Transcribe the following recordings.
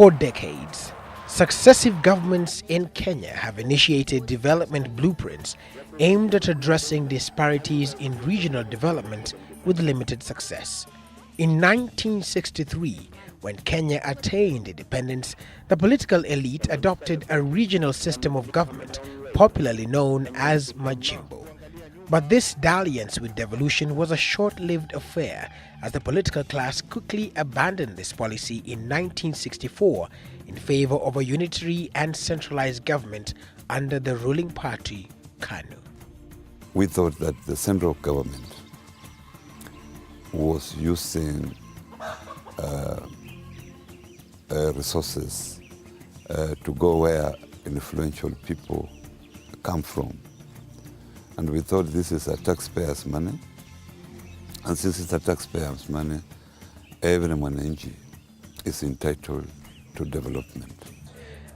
For decades, successive governments in Kenya have initiated development blueprints aimed at addressing disparities in regional development with limited success. In 1963, when Kenya attained independence, the political elite adopted a regional system of government, popularly known as Majimbo. But this dalliance with devolution was a short-lived affair, as the political class quickly abandoned this policy in 1964 in favor of a unitary and centralized government under the ruling party, KANU. We thought that the central government was using resources to go where influential people come from. And we thought this is a taxpayer's money. And since it's a taxpayer's money, every mwananchi is entitled to development.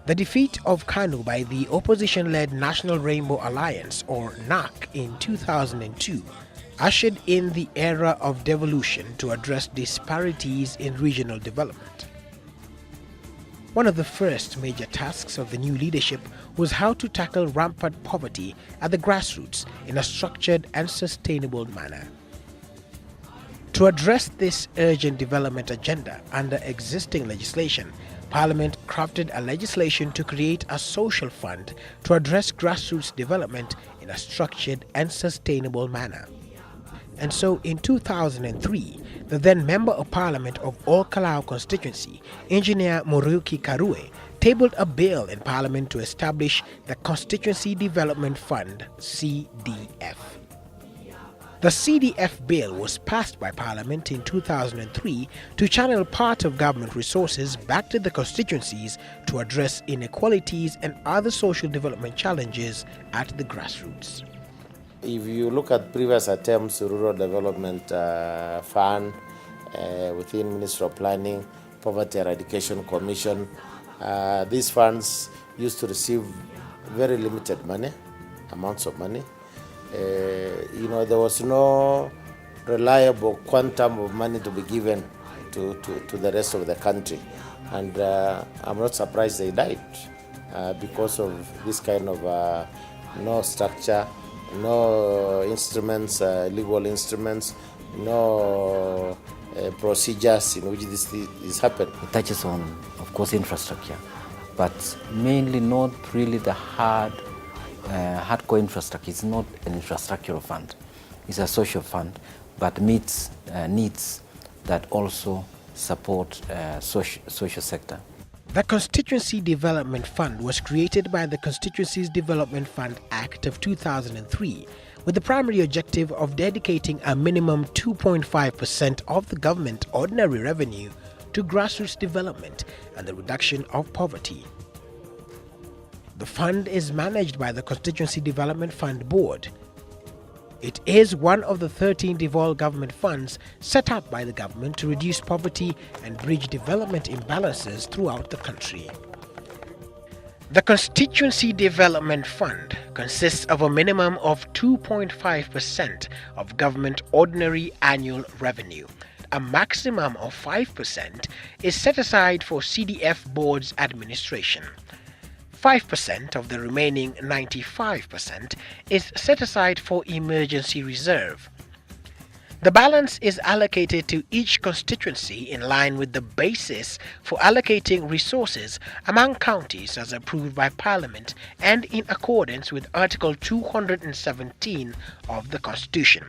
The defeat of KANU by the opposition-led National Rainbow Alliance, or NARC, in 2002 ushered in the era of devolution to address disparities in regional development. One of the first major tasks of the new leadership was how to tackle rampant poverty at the grassroots in a structured and sustainable manner. To address this urgent development agenda under existing legislation, Parliament crafted a legislation to create a social fund to address grassroots development in a structured and sustainable manner. And so in 2003, the then Member of Parliament of Ol Kalou constituency, Engineer Muriuki Karue, tabled a bill in Parliament to establish the Constituency Development Fund, CDF. The CDF bill was passed by Parliament in 2003 to channel part of government resources back to the constituencies to address inequalities and other social development challenges at the grassroots. If you look at previous attempts, Rural Development Fund within Ministry of Planning, Poverty Eradication Commission, these funds used to receive very limited amounts of money. There was no reliable quantum of money to be given to the rest of the country. And I'm not surprised they died because of this kind of no structure, no instruments, legal instruments, no procedures in which this is happened. It touches on, of course, infrastructure, but mainly not really the hardcore infrastructure. It's not an infrastructural fund. It's a social fund, but meets needs that also support social sector. The Constituency Development Fund was created by the Constituencies Development Fund Act of 2003 with the primary objective of dedicating a minimum 2.5% of the government ordinary revenue to grassroots development and the reduction of poverty. The fund is managed by the Constituency Development Fund Board. It is one of the 13 devolved government funds set up by the government to reduce poverty and bridge development imbalances throughout the country. The Constituency Development Fund consists of a minimum of 2.5% of government ordinary annual revenue. A maximum of 5% is set aside for CDF Board's administration. 5% of the remaining 95% is set aside for emergency reserve. The balance is allocated to each constituency in line with the basis for allocating resources among counties as approved by Parliament and in accordance with Article 217 of the Constitution.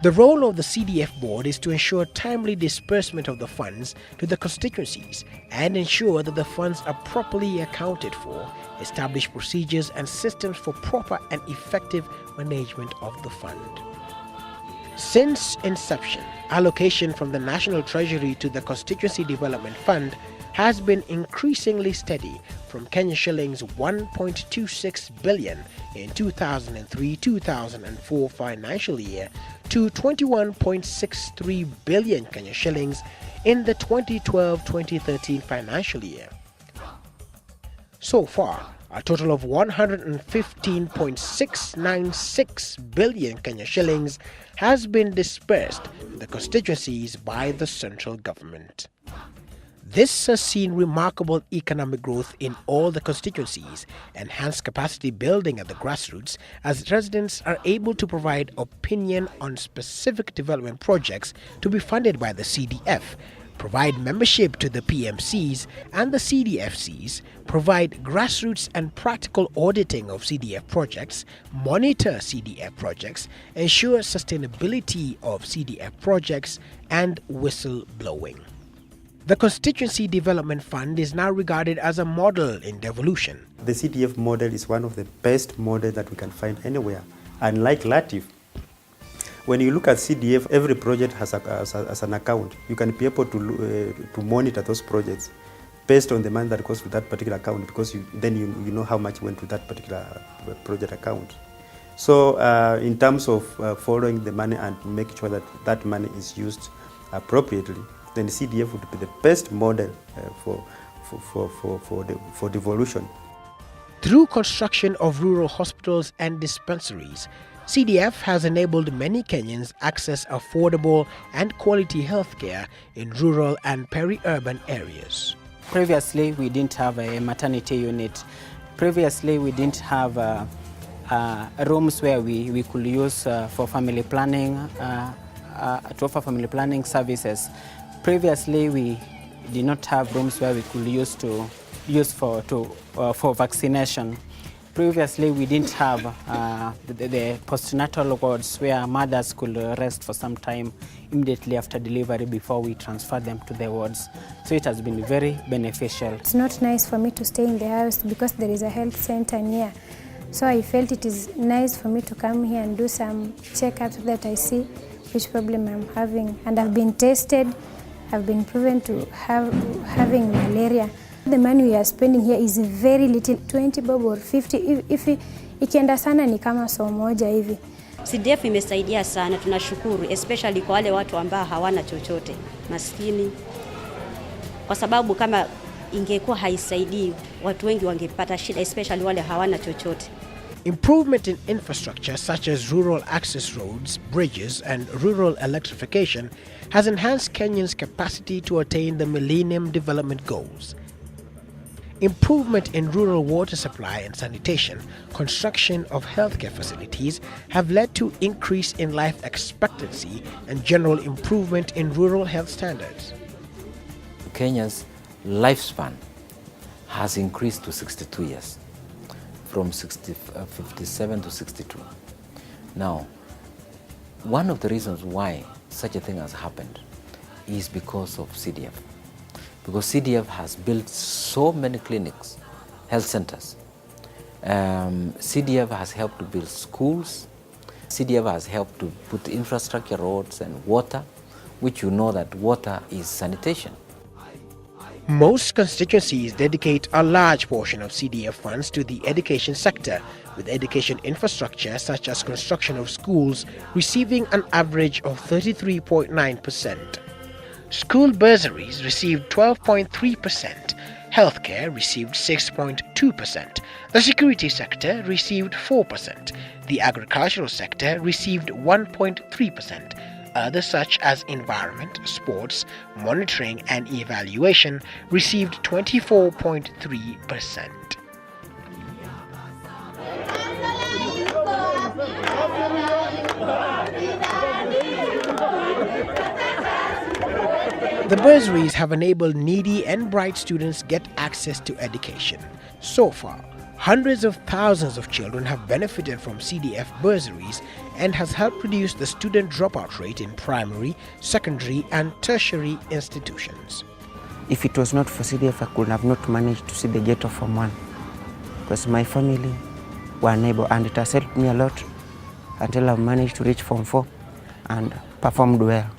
The role of the CDF board is to ensure timely disbursement of the funds to the constituencies and ensure that the funds are properly accounted for, establish procedures and systems for proper and effective management of the fund. Since inception, allocation from the National Treasury to the Constituency Development Fund has been increasingly steady from Kenya shillings 1.26 billion in 2003-2004 financial year to 21.63 billion Kenya shillings in the 2012-2013 financial year. So far, a total of 115.696 billion Kenya shillings has been dispersed to the constituencies by the central government. This has seen remarkable economic growth in all the constituencies, enhanced capacity building at the grassroots as residents are able to provide opinion on specific development projects to be funded by the CDF, provide membership to the PMCs and the CDFCs, provide grassroots and practical auditing of CDF projects, monitor CDF projects, ensure sustainability of CDF projects, and whistleblowing. The Constituency Development Fund is now regarded as a model in devolution. The CDF model is one of the best models that we can find anywhere. Unlike LATIF, when you look at CDF, every project has an account. You can be able to monitor those projects based on the money that goes to that particular account, because then you know how much went to that particular project account. So in terms of following the money and making sure that that money is used appropriately, then the CDF would be the best model for devolution. Through construction of rural hospitals and dispensaries, CDF has enabled many Kenyans access affordable and quality healthcare in rural and peri-urban areas. Previously, we didn't have a maternity unit. Previously, we didn't have rooms where we could use for family planning, to offer family planning services. Previously, we did not have rooms where we could use for vaccination. Previously, we didn't have the postnatal wards where mothers could rest for some time immediately after delivery before we transfer them to the wards. So it has been very beneficial. It's not nice for me to stay in the house because there is a health center near. So I felt it is nice for me to come here and do some checkups that I see which problem I'm having. And I've been tested. I've been proven to having malaria. The money we are spending here is very little, 20 bob or 50, if ikienda sana ni kama so moja hivi. CDF imesaidia sana, tunashukuru, especially kwa wale watu ambao hawana chochote, maskini. Kwa sababu kama ingekuwa haisaidii, watu wengi wangepata shida, especially wale hawana chochote. Improvement in infrastructure such as rural access roads, bridges, and rural electrification has enhanced Kenyans' capacity to attain the Millennium Development Goals. Improvement in rural water supply and sanitation, construction of healthcare facilities have led to increase in life expectancy and general improvement in rural health standards. Kenya's lifespan has increased to 62 years, from 57 to 62. Now, one of the reasons why such a thing has happened is because of CDF. Because CDF has built so many clinics, health centers. CDF has helped to build schools. CDF has helped to put infrastructure, roads and water, which you know that water is sanitation. Most constituencies dedicate a large portion of CDF funds to the education sector, with education infrastructure such as construction of schools receiving an average of 33.9%. School bursaries received 12.3%, healthcare received 6.2%, the security sector received 4%, the agricultural sector received 1.3%, others such as environment, sports, monitoring and evaluation received 24.3%. The bursaries have enabled needy and bright students get access to education. So far, hundreds of thousands of children have benefited from CDF bursaries and has helped reduce the student dropout rate in primary, secondary and tertiary institutions. If it was not for CDF, I could have not managed to see the gate of Form 1 because my family were unable, and it has helped me a lot until I've managed to reach Form 4 and performed well.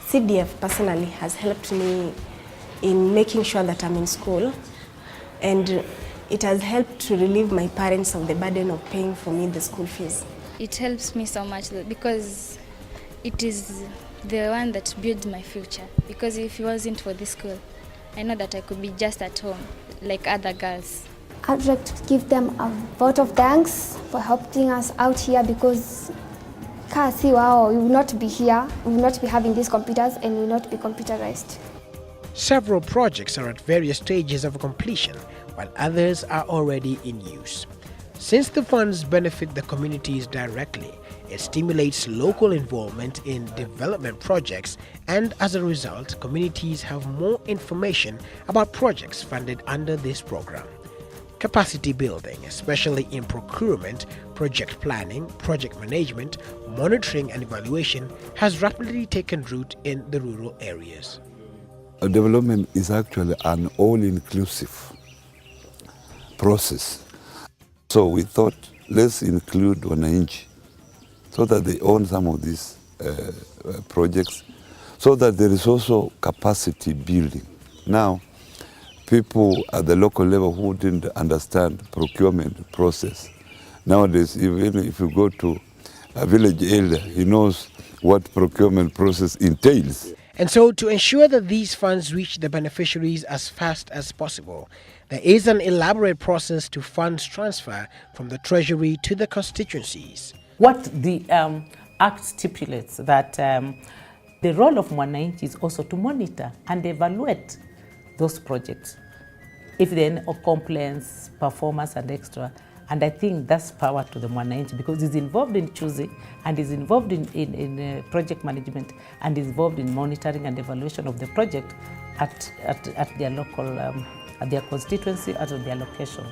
CDF personally has helped me in making sure that I'm in school, and it has helped to relieve my parents of the burden of paying for me the school fees. It helps me so much because it is the one that builds my future. Because if it wasn't for this school, I know that I could be just at home like other girls. I'd like to give them a vote of thanks for helping us out here, because we will not be here, we will not be having these computers, and we will not be computerized. Several projects are at various stages of completion, while others are already in use. Since the funds benefit the communities directly, it stimulates local involvement in development projects, and as a result, communities have more information about projects funded under this program. Capacity building, especially in procurement, project planning, project management, monitoring and evaluation, has rapidly taken root in the rural areas. Development is actually an all-inclusive process. So we thought, let's include wananchi so that they own some of these projects, so that there is also capacity building. Now, people at the local level who didn't understand procurement process, nowadays, even if you go to a village elder, he knows what procurement process entails. And so, to ensure that these funds reach the beneficiaries as fast as possible, there is an elaborate process to funds transfer from the Treasury to the constituencies. What the Act stipulates that the role of Mwananchi is also to monitor and evaluate those projects, if there are complaints, performance and extra. And I think that's power to the Mwananchi, because he's involved in choosing and is involved in project management and is involved in monitoring and evaluation of the project at their local, at their constituency, at their location.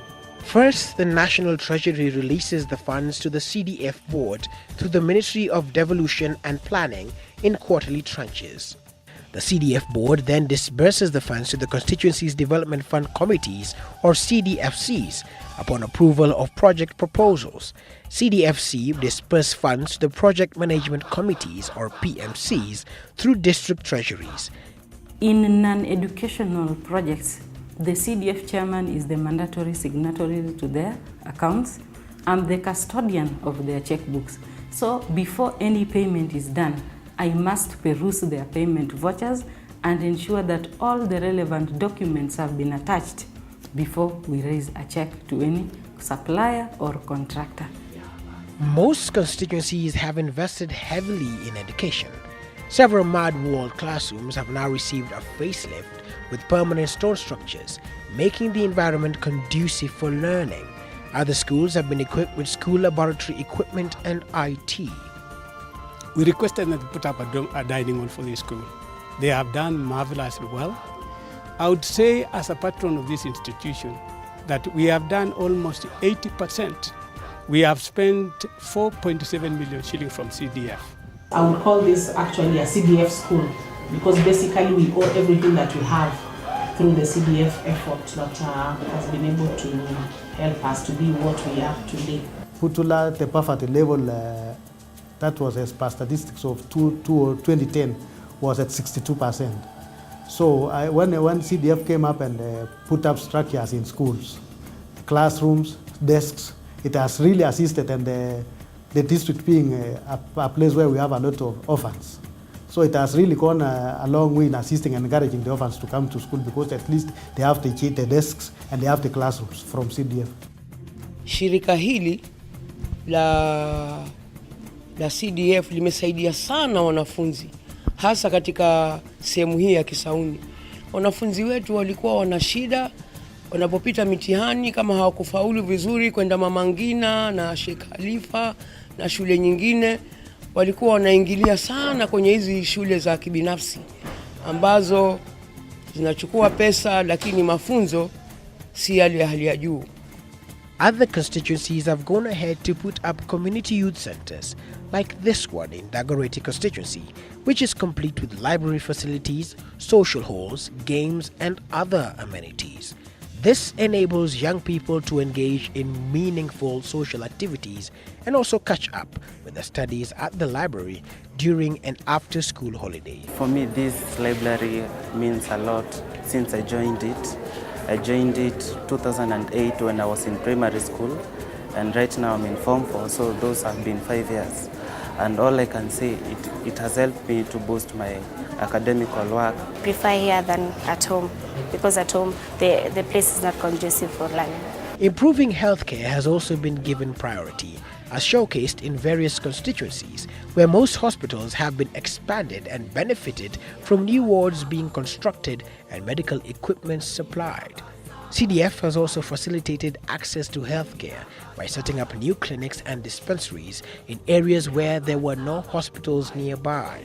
First, the National Treasury releases the funds to the CDF board through the Ministry of Devolution and Planning in quarterly tranches. The CDF board then disburses the funds to the Constituencies Development Fund Committees, or CDFCs, upon approval of project proposals. CDFC disperse funds to the Project Management Committees, or PMCs, through district treasuries. In non-educational projects, the CDF chairman is the mandatory signatory to their accounts and the custodian of their checkbooks. So before any payment is done, I must peruse their payment vouchers and ensure that all the relevant documents have been attached before we raise a check to any supplier or contractor. Most constituencies have invested heavily in education. Several mud-walled classrooms have now received a facelift with permanent stone structures, making the environment conducive for learning. Other schools have been equipped with school laboratory equipment and IT. We requested them to put up a dining hall for the school. They have done marvelously well. I would say, as a patron of this institution, that we have done almost 80%. We have spent 4.7 million shillings from CDF. I would call this actually a CDF school, because basically we owe everything that we have through the CDF effort that has been able to help us to be what we are today. Putula Tepafat level, that was as per statistics of 2010, was at 62%. So when CDF came up and put up structures in schools, classrooms, desks, it has really assisted, and the district being a place where we have a lot of orphans. So it has really gone a long way in assisting and encouraging the orphans to come to school, because at least they have the desks and they have the classrooms from CDF. Shirika hili la CDF limesaidia sana wanafunzi, hasa katika sehemu hii ya Kisauni. Wanafunzi wetu walikuwa wana shida wanapopita mitihani, kama hawakufaulu vizuri kwenda Mama Ngina na Sheikh Khalifa na shule nyingine, walikuwa wanaingilia sana kwenye hizi shule za kibinafsi ambazo zinachukua pesa lakini mafunzo si yale ya hali ya juu. Other constituencies have gone ahead to put up community youth centers like this one in Dagoretti constituency, which is complete with library facilities, social halls, games and other amenities. This enables young people to engage in meaningful social activities and also catch up with the studies at the library during and after school holiday. For me, this library means a lot since I joined it. I joined it 2008 when I was in primary school, and right now I'm in Form 4, so those have been 5 years. And all I can say, it has helped me to boost my academical work. I prefer here than at home, because at home the place is not conducive for learning. Improving healthcare has also been given priority, as showcased in various constituencies, where most hospitals have been expanded and benefited from new wards being constructed and medical equipment supplied. CDF has also facilitated access to healthcare by setting up new clinics and dispensaries in areas where there were no hospitals nearby.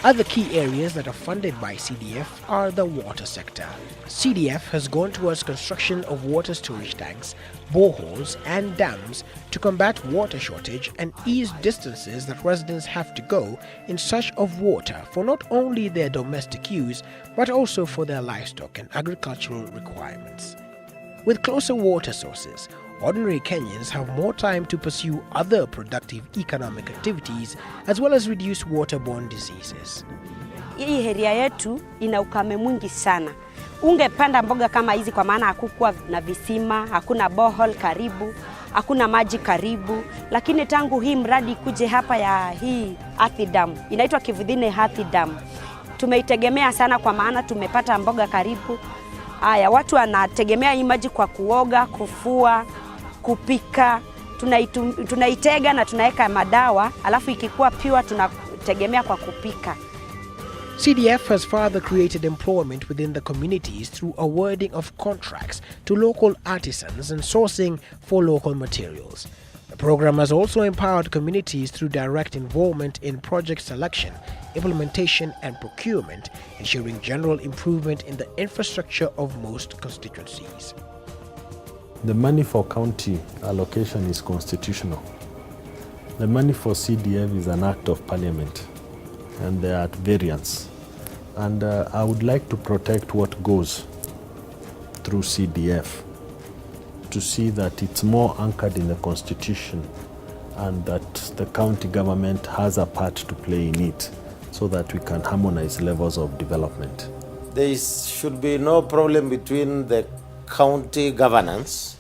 Other key areas that are funded by CDF are the water sector. CDF has gone towards construction of water storage tanks, boreholes and dams to combat water shortage and ease distances that residents have to go in search of water for not only their domestic use but also for their livestock and agricultural requirements. With closer water sources, ordinary Kenyans have more time to pursue other productive economic activities as well as reduce waterborne diseases. Hii area yetu ina ukame mwingi sana. Ungepanda mboga kama hizi kwa maana hakukuwa na visima, hakuna borehole karibu, hakuna maji karibu. Lakini tangu hii mradi kuje hapa ya hii earthy dam, inaitwa Kivudine earthy dam, tumeitegemea sana kwa maana tumepata mboga karibu. Haya, watu wanategemea hii maji kwa kuoga, kufua, kupika. Tunaitega na tunaweka madawa, alafu ikikuwa pure tunategemea kwa kupika. CDF has further created employment within the communities through awarding of contracts to local artisans and sourcing for local materials. The program has also empowered communities through direct involvement in project selection, implementation and procurement, ensuring general improvement in the infrastructure of most constituencies. The money for county allocation is constitutional. The money for CDF is an act of parliament, and they are at variance. And I would like to protect what goes through CDF, to see that it's more anchored in the constitution and that the county government has a part to play in it so that we can harmonize levels of development. There should be no problem between the county governance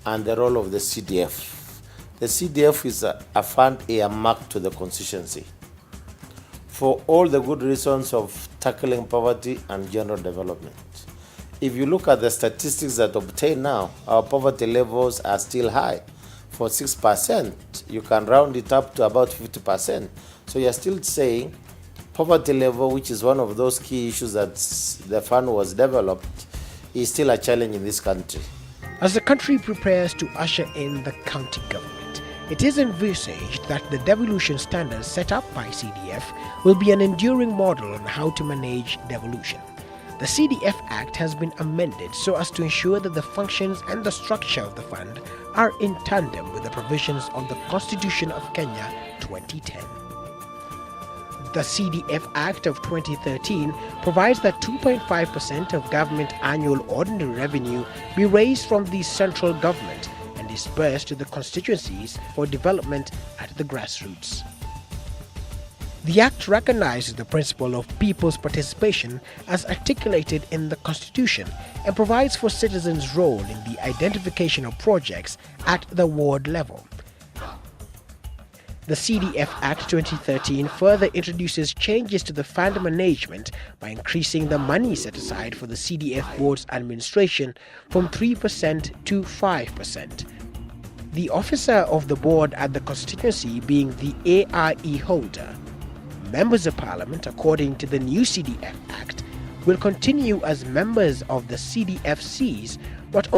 and the role of the CDF. The CDF is a fund earmarked to the constituency for all the good reasons of tackling poverty and general development. If you look at the statistics that obtained now, our poverty levels are still high. For 6%, you can round it up to about 50%. So you're still saying poverty level, which is one of those key issues that the fund was developed, is still a challenge in this country. As the country prepares to usher in the county government, it is envisaged that the devolution standards set up by CDF will be an enduring model on how to manage devolution. The CDF Act has been amended so as to ensure that the functions and the structure of the fund are in tandem with the provisions of the Constitution of Kenya 2010. The CDF Act of 2013 provides that 2.5% of government annual ordinary revenue be raised from the central government and dispersed to the constituencies for development at the grassroots. The Act recognizes the principle of people's participation as articulated in the Constitution and provides for citizens' role in the identification of projects at the ward level. The CDF Act 2013 further introduces changes to the fund management by increasing the money set aside for the CDF board's administration from 3% to 5%. The officer of the board at the constituency being the ARE holder. Members of Parliament, according to the new CDF Act, will continue as members of the CDFCs, but